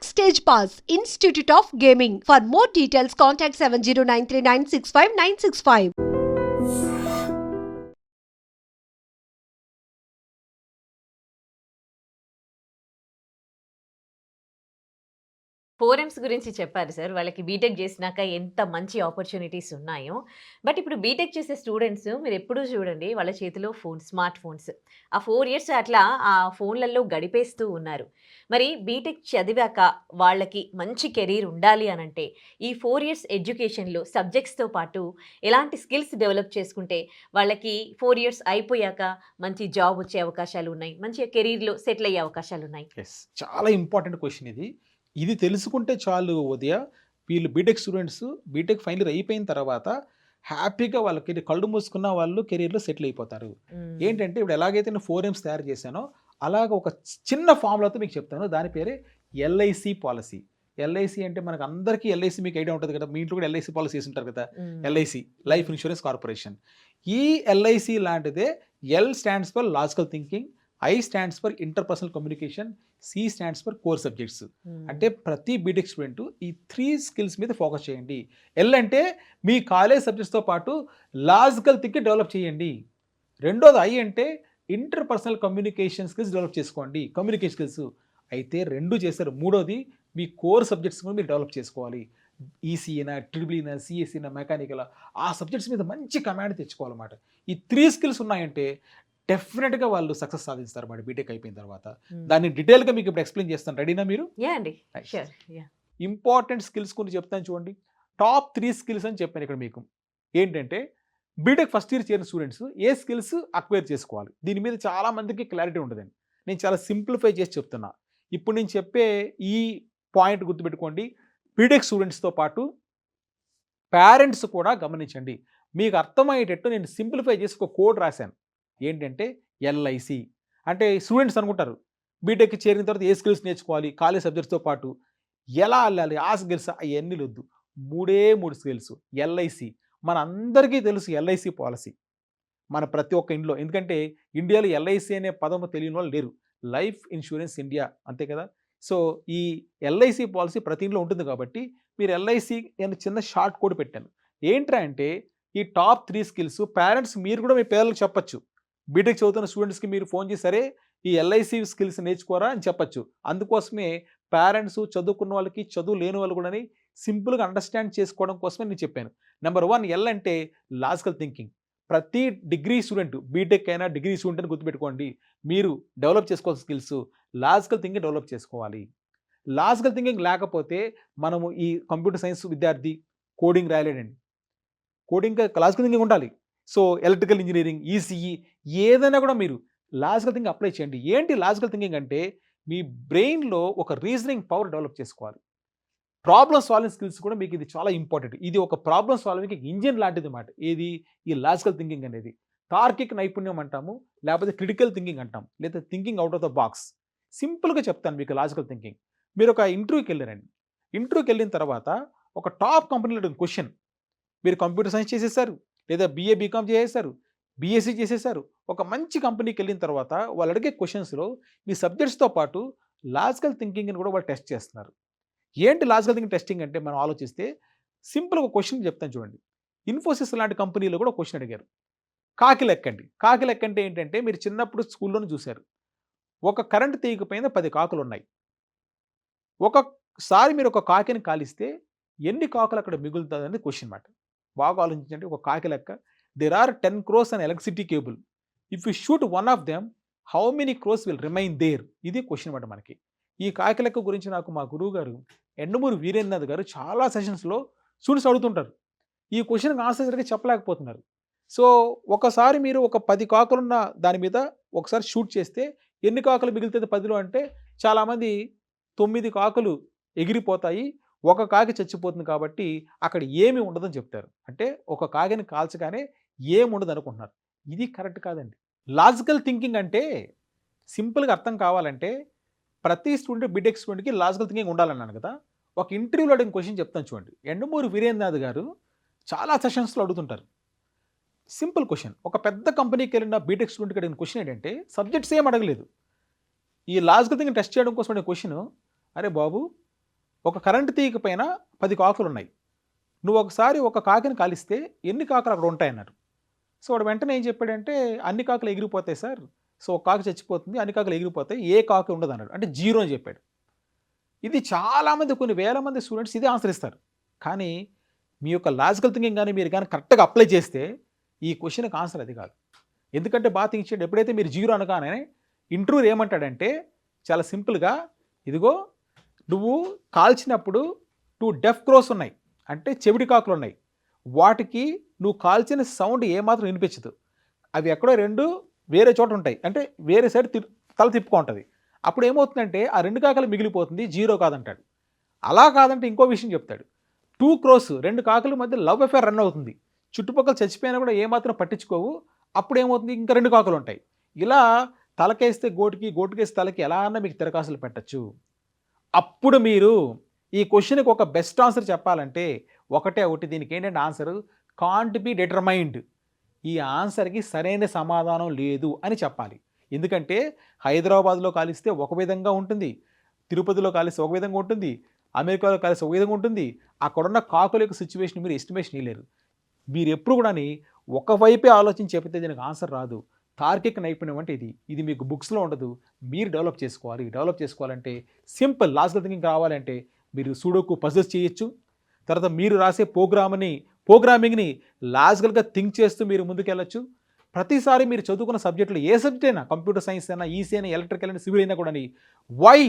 Backstage Pass, Institute of Gaming. For more details, contact 70939659665. ఫోరెమ్స్ గురించి చెప్పారు sir. వాళ్ళకి BTech జేసినాక ఎంత మంచి ఆపర్చునిటీస్ ఉన్నాయో. బట్ ఇప్పుడు బీటెక్ చేసే స్టూడెంట్స్ మీరెప్పుడూ చూడండి వాళ్ళ చేతిలో స్మార్ట్ ఫోన్స్. ఆ 4 ఇయర్స్ అట్లా ఆ ఫోన్‌లలో గడిపేస్తూ ఉన్నారు. మరి బీటెక్ చదివాక వాళ్ళకి మంచి కెరీర్ ఉండాలి అనంటే ఈ 4 ఇయర్స్ ఎడ్యుకేషన్‌లో సబ్జెక్ట్స్‌తో పాటు ఎలాంటి స్కిల్స్ డెవలప్ చేసుకుంటే వాళ్ళకి 4 ఇయర్స్ అయిపోయాక మంచి జాబ్ వచ్చే అవకాశాలున్నాయి. మంచిగా కెరీర్‌లో సెటిల్ అయ్యే అవకాశాలున్నాయి? యెస్. చాలా ఇంపార్టెంట్ క్వెషన్ ఇది. ఇది తెలుసుకుంటే చాలు ఉదయ, వీళ్ళు BTech students BTech final year అయిపోయిన తర్వాత హ్యాపీగా వాళ్ళకి కళ్ళు మూసుకున్న వాళ్ళు కెరియర్‌లో సెటిల్ అయిపోతారు. హ్మ్. ఏంటంటే ఇప్పుడు ఎలాగైతే నేను 4 ఎమ్స్ తయారు చేశానో, అలాగ ఒక చిన్న ఫార్ములాతో మీకు చెప్తాను. దాని పేరే ఎల్ఐసి పాలిసీ. ఎల్ఐసి అంటే మనకు అందరికీ ఎల్ఐసి మీకు ఐడియా ఉంటది కదా! మీ ఇంట్లో కూడా ఎల్ఐసి పాలిసీ చేసుంటారు కదా! Hmm. LIC life insurance corporation. ఈ ఎల్ఐసి లాంటిదే L stands for logical thinking, I stands for interpersonal communication, C stands for core subjects. Hmm. అంటే ప్రతి బీటెక్ స్టూడెంట్ ఈ 3 స్కిల్స్ మీద ఫోకస్ చేయండి. ఎల్ అంటే మీ కాలేజ్ సబ్జెక్ట్స్‌తో పాటు లాజికల్ థింకింగ్ డెవలప్ చేయండి. రెండోది ఐ అంటే ఇంటర్పర్సనల్ కమ్యూనికేషన్ స్కిల్స్ డెవలప్ చేసుకోండి. Communication skills. అయితే 2 చేశారు. మూడోది మీ కోర్ సబ్జెక్ట్స్ కూడా మీరు డెవలప్ చేసుకోవాలి. ఈసీఏనా, ట్రిపుల్ ఈనా, సీఎస్ఈనా, మెకానికలా ఆ సబ్జెక్ట్స్ మీద మంచి కమాండ్ తెచ్చుకోవాలన్నమాట. ఈ 3 స్కిల్స్ ఉన్నాయంటే డెఫినిట్‌గా వాళ్ళు సక్సెస్ సాధిస్తారు మాట బీటెక్ అయిపోయిన తర్వాత. హ్మ్. దాన్ని డీటెయిల్‌గా మీకు ఇప్పుడు ఎక్స్‌ప్లెయిన్ చేస్తాను. రెడీనా మీరు? యాహ్! అండి. Nice. Sure. Yeah! Important skills కొన్ని చెప్తాను చూడండి. టాప్ 3 స్కిల్స్ అని చెప్పాను ఇక్కడ మీకు. ఏంటంటే బీటెక్ ఫస్ట్ ఇయర్ చేరిన స్టూడెంట్స్ ఏ స్కిల్స్ అక్వైర్ చేసుకోవాలి. దీని మీద చాలా మందికి క్లారిటీ ఉండదండి. నేను చాలా సింప్లిఫై చేసి చెప్తున్నా. ఇప్పుడు నేను చెప్పే ఈ పాయింట్ గుర్తుపెట్టుకోండి. బీటెక్ స్టూడెంట్స్‌తో పాటు పేరెంట్స్ కూడా గమనించండి. మీకు అర్థమయ్యేటట్టు నేను సింప్లిఫై చేసి ఒక కోడ్ రాశాను. ఏంటంటే ఎల్ఐసి. అంటే స్టూడెంట్స్ అనుకుంటారు. బీటెక్ చేరిన తర్వాత ఏ స్కిల్స్ నేర్చుకోవాలి, కాలేజ్ సబ్జెక్ట్స్‌తో పాటు ఎలా ఎళ్ళాలి, ఆ స్కిల్స్ అయన్నీ లొద్దు. 3 స్కిల్స్. ఎల్ఐసి. మనందరికీ తెలుసు ఎల్ఐసి పాలిసీ. మన ప్రతి ఒక్క ఇంట్లో. ఎందుకంటే ఇండియాలో ఎల్ఐసి అనే పదం తెలియని వాళ్ళు లేరు. లైఫ్ ఇన్స్యూరెన్స్ ఇండియా అంతే కదా! సో, ఈ ఎల్ఐసి పాలిసీ ప్రతి ఇంట్లో ఉంటుంది కాబట్టి మీరు ఎల్ఐసి అని చిన్న షార్ట్ కోడ్ పెట్టాను. ఏంట్రా అంటే ఈ టాప్ 3 స్కిల్స్ పేరెంట్స్ మీరు కూడా మీ పిల్లలకి చెప్పొచ్చు. బీటెక్ చదువుతున్న స్టూడెంట్స్‌కి మీరు ఫోన్ చేసి సరే ఈ ఎల్ఐసి స్కిల్స్ నేర్చుకోరా అని చెప్పొచ్చు. అందుకోసమే పేరెంట్స్ చదువుకున్న వాళ్ళకి, చదువు లేని వాళ్ళు కూడాని సింపుల్‌గా అండర్‌స్టాండ్ చేసుకోవడం కోసమే నేను చెప్పాను. నంబర్ 1 ఎల్ అంటే లాజికల్ థింకింగ్. ప్రతి డిగ్రీ స్టూడెంట్ బీటెక్ అయినా డిగ్రీ స్టూడెంట్ అని గుర్తుపెట్టుకోండి. మీరు డెవలప్ చేసుకోవాల్సిన స్కిల్స్ లాజికల్ థింకింగ్ డెవలప్ చేసుకోవాలి. లాజికల్ థింకింగ్ లేకపోతే మనము ఈ కంప్యూటర్ సైన్స్ విద్యార్థి కోడింగ్ రాయలేడండి. కోడింగ్ లాజికల్ థింకింగ్ ఉండాలి. సో, ఎలక్ట్రికల్ ఇంజినీరింగ్, ఈసీఈ ఏదైనా కూడా మీరు లాజికల్ థింకింగ్ అప్లై చేయండి. ఏంటి లాజికల్ థింకింగ్ అంటే మీ బ్రెయిన్‌లో ఒక రీజనింగ్ పవర్ డెవలప్ చేసుకోవాలి. ప్రాబ్లమ్ సాల్వింగ్ స్కిల్స్ కూడా మీకు ఇది చాలా ఇంపార్టెంట్. ఇది ఒక ప్రాబ్లమ్ సాల్వింగ్‌కి ఇంజిన్ లాంటిదన్నమాట. ఏది? ఈ లాజికల్ థింకింగ్ అనేది. తార్కిక నైపుణ్యం అంటాము. లేకపోతే క్రిటికల్ థింకింగ్ అంటాం. లేదా thinking out of the box. సింపుల్‌గా చెప్తాను మీకు లాజికల్ థింకింగ్. మీరు ఒక ఇంటర్వ్యూకెళ్లారండి. ఇంటర్వ్యూకెళ్ళిన తర్వాత ఒక టాప్ కంపెనీలో అడిగిన క్వెషన్ మీరు కంప్యూటర్ సైన్స్ చేసేసారు. లేదా బీఏ, బీకామ్ చేసేసారు. బీఎస్సీ చేసేసారు. ఒక మంచి కంపెనీకెళ్ళిన తర్వాత వాళ్ళు అడిగే క్వెషన్స్‌లో మీ సబ్జెక్ట్స్‌తో పాటు లాజికల్ థింకింగ్‌ని కూడా వాళ్ళు టెస్ట్ చేస్తున్నారు. ఏంటి లాజికల్ థింకింగ్ టెస్టింగ్ అంటే మనం ఆలోచిస్తే సింపుల్‌గా ఒక క్వెషన్ చెప్తాను చూడండి. ఇన్ఫోసిస్ లాంటి కంపెనీలో కూడా ఒక క్వెషన్ అడిగారు. కాకి లెక్కండి. కాకి లెక్క అంటే ఏంటంటే మీరు చిన్నప్పుడు స్కూల్‌లోనే చూసారు. ఒక కరెంట్ తీగ పైన 10 కాకులున్నాయి. ఒకసారి మీరు ఒక కాకిని కాలిస్తే ఎన్ని కాకులు అక్కడ మిగులుతదని క్వెషన్ మాట. బాగా ఆలోచించండి. ఒక కాకి లెక్క. There are 10 crores on electricity cable. If you shoot one of them how many crores will remain there? ఇది క్వెషన్ మాట మనకి. ఈ కాకి లెక్క గురించి నాకు మా గురువుగారు ఎండమూరి వీరేంద్రనాథ్ గారు చాలా సెషన్స్‌లో స్టూడెంట్స్ అడుగుతుంటారు. ఈ క్వెషన్‌కి ఆన్సర్ సరిగ్గా చెప్పలేకపోతున్నారు. సో, ఒకసారి మీరు ఒక 10 కాకులున్న దాని మీద ఒకసారి షూట్ చేస్తే ఎన్ని కాకులు మిగులుతది 10లో అంటే చాలామంది 9 కాకులు ఎగిరిపోతాయి. ఒక కాకి చచ్చిపోతుంది కాబట్టి అక్కడ ఏమి ఉండదని చెప్తారు. అంటే ఒక కాకిని కాల్చగానే ఏముండదనుకుంటున్నారు. ఇది కరెక్ట్ కాదండి. లాజికల్ థింకింగ్ అంటే సింపుల్‌గా అర్థం కావాలంటే ప్రతి స్టూడెంట్ బీటెక్ స్టూడెంట్‌కి లాజికల్ థింకింగ్ ఉండాలన్నాను కదా! ఒక ఇంటర్వ్యూలో అడిగిన క్వెషన్ చెప్తాను చూడండి. యండమూరి వీరేంద్రనాథ్ గారు చాలా సెషన్స్‌లో అడుగుతుంటారు. Simple question. ఒక పెద్ద కంపెనీకెళ్ళిన బీటెక్ స్టూడెంట్‌కి అడిగిన క్వెషన్ ఏంటంటే సబ్జెక్ట్స్ ఏమి అడగలేదు. ఈ లాజికల్ థింకింగ్ టెస్ట్ చేయడం కోసం అడిగిన క్వెషన్, "అరే బాబు! ఒక కరెంట్ తీగ పైన 10 కాకులు ఉన్నాయి. నువ్వు ఒకసారి ఒక కాకిని కాలిస్తే ఎన్ని కాకులు అక్కడ ఉంటాయన్నారు. సో వాడు వెంటనే ఏం చెప్పాడంటే, అన్ని కాకులు ఎగిరిపోతాయి సార్. సో ఒక కాకి చచ్చిపోతుంది, అన్ని కాకులు ఎగిరిపోతాయి, ఏ కాకి ఉండదు అన్నాడు. అంటే 0 అని చెప్పాడు. ఇది చాలామంది, కొన్ని వేల మంది స్టూడెంట్స్ ఇదే ఆన్సర్ ఇస్తారు. కానీ మీ యొక్క లాజికల్ థింకింగ్ కానీ మీరు కానీ కరెక్ట్గా అప్లై చేస్తే ఈ క్వశ్చన్కి ఆన్సర్ అది కాదు. ఎందుకంటే బాగా థింక్ చేయండి. ఎప్పుడైతే మీరు 0 అనగానే ఇంటర్వ్యూర్ ఏమంటాడంటే చాలా సింపుల్గా, ఇదిగో నువ్వు కాల్చినప్పుడు 2 డెఫ్ క్రోస్ ఉన్నాయి, అంటే చెవిడి కాకులు ఉన్నాయి. వాటికి నువ్వు కాల్చిన సౌండ్ ఏమాత్రం వినిపించదు. అవి ఎక్కడో 2 వేరే చోట ఉంటాయి, అంటే వేరే సైడ్ తల తిప్పుకుంటుంది. అప్పుడు ఏమవుతుందంటే ఆ 2 కాకలు మిగిలిపోతుంది, 0 కాదంటాడు. అలా కాదంటే ఇంకో విషయం చెప్తాడు. 2 క్రోస్, 2 కాకుల మధ్య లవ్ అఫేర్ రన్ అవుతుంది. చుట్టుపక్కల చచ్చిపోయినా కూడా ఏమాత్రం పట్టించుకోవు. అప్పుడు ఏమవుతుంది, ఇంకా 2 కాకులు ఉంటాయి. ఇలా తలకేస్తే గోటికి, గోటుకేస్తే తలకి ఎలా అన్నా మీకు తిరకాసులు పెట్టచ్చు. అప్పుడు మీరు ఈ క్వశ్చన్కి ఒక బెస్ట్ ఆన్సర్ చెప్పాలంటే ఒకటి, దీనికి ఏంటంటే ఆన్సర్ కాంట్ బి డిటర్మైన్డ్. ఈ ఆన్సర్కి సరైన సమాధానం లేదు అని చెప్పాలి. ఎందుకంటే హైదరాబాద్లో కాలిస్తే ఒక విధంగా ఉంటుంది, తిరుపతిలో కాలిస్తే ఒక విధంగా ఉంటుంది, అమెరికాలో కాలిస్తే ఒక విధంగా ఉంటుంది. అక్కడున్న కాకుల యొక్క సిచ్యువేషన్ మీరు ఎస్టిమేషన్ ఇవ్వలేరు. మీరు ఎప్పుడు కూడా ఒకవైపే ఆలోచించి చెప్తే దీనికి ఆన్సర్ రాదు. తార్కిక నైపుణ్యం అంటే ఇది మీకు బుక్స్లో ఉండదు, మీరు డెవలప్ చేసుకోవాలి. డెవలప్ చేసుకోవాలంటే సింపుల్ లాజికల్ థింకింగ్ రావాలంటే మీరు సూడోకు పజిల్స్ చేయొచ్చు. తర్వాత మీరు రాసే ప్రోగ్రామింగ్ని లాజికల్గా థింక్ చేస్తూ మీరు ముందుకెళ్ళచ్చు. ప్రతిసారి మీరు చదువుకున్న సబ్జెక్టులు ఏ సబ్జెక్ట్ అయినా, కంప్యూటర్ సైన్స్ అయినా, ఈసీ అయినా, ఎలక్ట్రికల్ అయినా, సివిల్ అయినా కూడా వై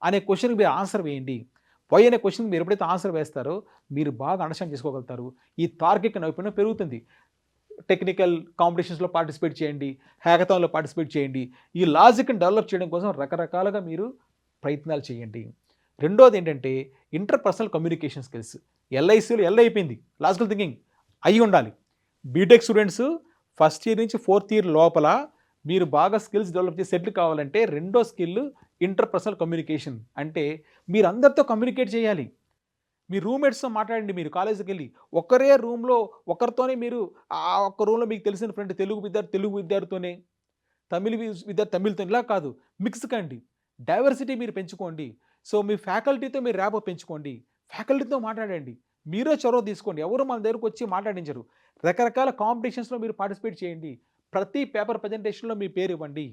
అనే క్వశ్చన్కి మీరు ఆన్సర్ వేయండి. వై అనే క్వశ్చన్కి మీరు ఎప్పుడైతే ఆన్సర్ వేస్తారో మీరు బాగా అండర్స్టాండ్ చేసుకోగలుగుతారు. ఈ తార్కిక నైపుణ్యం పెరుగుతుంది. టెక్నికల్ కాంపిటీషన్స్లో పార్టిసిపేట్ చేయండి, హ్యాకథాన్లో పార్టిసిపేట్ చేయండి. ఈ లాజిక్ని డెవలప్ చేయడం కోసం రకరకాలుగా మీరు ప్రయత్నాలు చేయండి. రెండోది ఏంటంటే ఇంటర్పర్సనల్ కమ్యూనికేషన్ స్కిల్స్. ఎల్ఐసిలో అయిపోయింది, లాజికల్ థింకింగ్ అయి ఉండాలి. బీటెక్ స్టూడెంట్స్ ఫస్ట్ ఇయర్ నుంచి 4th ఇయర్ లోపల మీరు బాగా స్కిల్స్ డెవలప్ చేసి సెటిల్ కావాలంటే రెండో స్కిల్ ఇంటర్పర్సనల్ కమ్యూనికేషన్. అంటే మీరు అందరితో కమ్యూనికేట్ చేయాలి. మీ రూమ్మేట్స్తో మాట్లాడండి. మీరు కాలేజీకి వెళ్ళి ఒకరే రూమ్లో ఒకరితోనే మీరు ఆ ఒక్క రూమ్లో మీకు తెలిసిన ఫ్రెండ్ తెలుగు విద్యార్థితోనే, తమిళ విద్యార్థి తమిళ్తో, ఇలా కాదు, మిక్స్ కండి. డైవర్సిటీ మీరు పెంచుకోండి. సో మీ ఫ్యాకల్టీతో మీరు ర్యాపో పెంచుకోండి. ఫ్యాకల్టీతో మాట్లాడండి. మీరే చొరవ తీసుకోండి. ఎవరు మన దగ్గరకు వచ్చి మాట్లాడించరు. రకరకాల కాంపిటీషన్స్లో మీరు పార్టిసిపేట్ చేయండి. ప్రతి పేపర్ ప్రజెంటేషన్లో మీ పేరు ఇవ్వండి.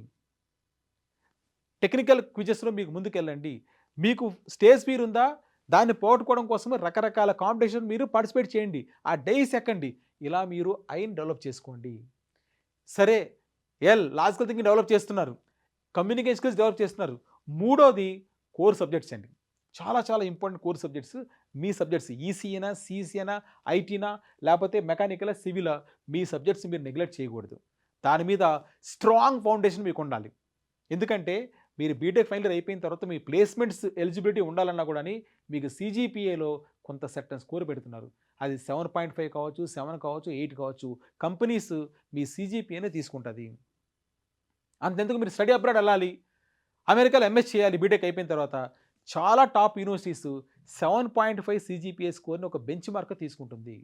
టెక్నికల్ క్విజెస్లో మీకు ముందుకెళ్ళండి. మీకు స్టేజ్ ఫియర్ ఉందా, దాన్ని పోగొట్టుకోవడం కోసం రకరకాల కాంపిటీషన్ మీరు పార్టిసిపేట్ చేయండి. ఆ డైస్ ఎక్కండి. ఇలా మీరు ఐని డెవలప్ చేసుకోండి. సరే, లాజికల్ థింకింగ్ డెవలప్ చేస్తున్నారు, కమ్యూనికేషన్ స్కిల్స్ డెవలప్ చేస్తున్నారు. మూడోది కోర్ సబ్జెక్ట్స్ అండి. చాలా చాలా ఇంపార్టెంట్ కోర్ సబ్జెక్ట్స్. మీ సబ్జెక్ట్స్ ఈసీ అయినా, సిఈసీ అయినా, ఐటీనా, లేకపోతే మెకానికల్, సివిలా, మీ సబ్జెక్ట్స్ మీరు నెగ్లెక్ట్ చేయకూడదు. దాని మీద స్ట్రాంగ్ ఫౌండేషన్ మీకు ఉండాలి. ఎందుకంటే మీరు బీటెక్ ఫైనల్ ఇయర్ అయిపోయిన తర్వాత మీ ప్లేస్మెంట్స్ ఎలిజిబిలిటీ ఉండాలన్నా కూడా మీకు సిజిపిఏలో కొంత సెర్టన్ స్కోర్ పెడుతున్నారు. అది 7.5 కావచ్చు, 7 కావచ్చు, 8 కావచ్చు. కంపెనీస్ మీ సిజిపిఏనే తీసుకుంటుంది. అంతెందుకు మీరు స్టడీ అబ్రాడ్ వెళ్ళాలి, అమెరికాలో ఎంఎస్ చేయాలి బీటెక్ అయిపోయిన తర్వాత, చాలా టాప్ యూనివర్సిటీస్ 7.5 సిజిపిఏ స్కోర్ని ఒక బెంచ్ మార్క్ తీసుకుంటుంది.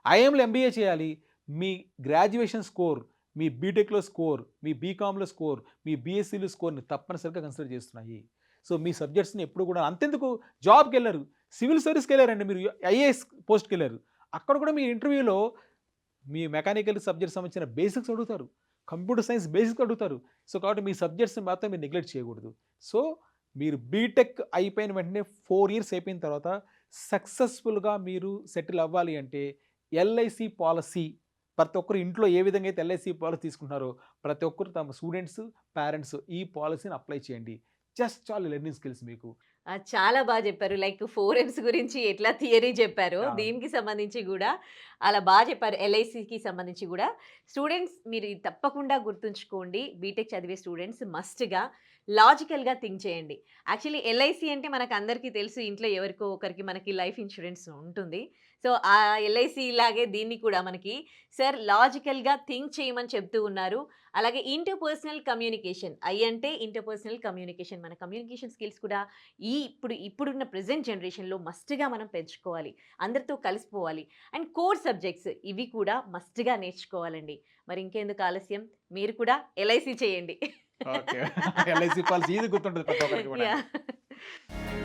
ఐఎంలో ఎంబీఏ చేయాలి, మీ గ్రాడ్యుయేషన్ స్కోర్, మీ బీటెక్లో స్కోర్, మీ బీకామ్లో స్కోర్, మీ బీఎస్సీలో స్కోర్ని తప్పనిసరిగా కన్సిడర్ చేస్తున్నాయి. సో మీ సబ్జెక్ట్స్ని ఎప్పుడు కూడా, అంతెందుకు జాబ్కి వెళ్ళారు, సివిల్ సర్వీస్కి వెళ్ళారండి, మీరు ఐఏఎస్ పోస్ట్కి వెళ్ళారు, అక్కడ కూడా మీ ఇంటర్వ్యూలో మీ మెకానికల్ సబ్జెక్ట్ సంబంధించిన బేసిక్స్ అడుగుతారు, కంప్యూటర్ సైన్స్ బేసిక్స్ అడుగుతారు. సో కాబట్టి మీ సబ్జెక్ట్స్ని మాత్రం మీరు నెగ్లెక్ట్ చేయకూడదు. సో మీరు బీటెక్ అయిపోయిన వెంటనే 4 ఇయర్స్ అయిపోయిన తర్వాత సక్సెస్ఫుల్గా మీరు సెటిల్ అవ్వాలి అంటే ఎల్ఐసి పాలసీ, ప్రతి ఒక్కరు ఇంట్లో ఏ విధంగా అయితే ఎల్ఐసి పాలసీ తీసుకుంటున్నారో ప్రతి ఒక్కరు తమ స్టూడెంట్స్, పేరెంట్స్ ఈ పాలసీని అప్లై చేయండి. జస్ట్ చాలా లెర్నింగ్ స్కిల్స్ మీకు. చాలా బాగా చెప్పారు. లైక్ 4Ms గురించి ఎట్లా థియరీ చెప్పారో, అవును. దీనికి సంబంధించి కూడా అలా బాగా చెప్పారు. ఎల్ఐసికి సంబంధించి కూడా స్టూడెంట్స్ మీరు ఇది తప్పకుండా గుర్తుంచుకోండి. బీటెక్ చదివే స్టూడెంట్స్ మస్ట్గా లాజికల్గా థింక్ చేయండి. యాక్చువల్లీ ఎల్ఐసి అంటే మనకు అందరికీ తెలుసు, ఇంట్లో ఎవరికో ఒకరికి మనకి లైఫ్ ఇన్సూరెన్స్ ఉంటుంది. సో ఆ ఎల్ఐసి లాగే దీన్ని కూడా మనకి సార్ లాజికల్గా థింక్ చేయమని చెప్తూ ఉన్నారు. అలాగే ఇంటర్పర్సనల్ కమ్యూనికేషన్, అంటే ఇంటర్పర్సనల్ కమ్యూనికేషన్, మన కమ్యూనికేషన్ స్కిల్స్ కూడా ఇప్పుడున్న ప్రెజెంట్ జనరేషన్లో మస్ట్గా మనం పెంచుకోవాలి, అందరితో కలిసిపోవాలి. అండ్ కోర్ సబ్జెక్ట్స్ ఇవి కూడా మస్ట్గా నేర్చుకోవాలండి. మరి ఇంకెందుకు ఆలస్యం, మీరు కూడా ఎల్ఐసి చేయండి. ఓకే. ఎల్ఐసి పాలసీ ఇది గుర్తుంటుంది ప్రతి ఒక్కరికి కూడా. Yeah.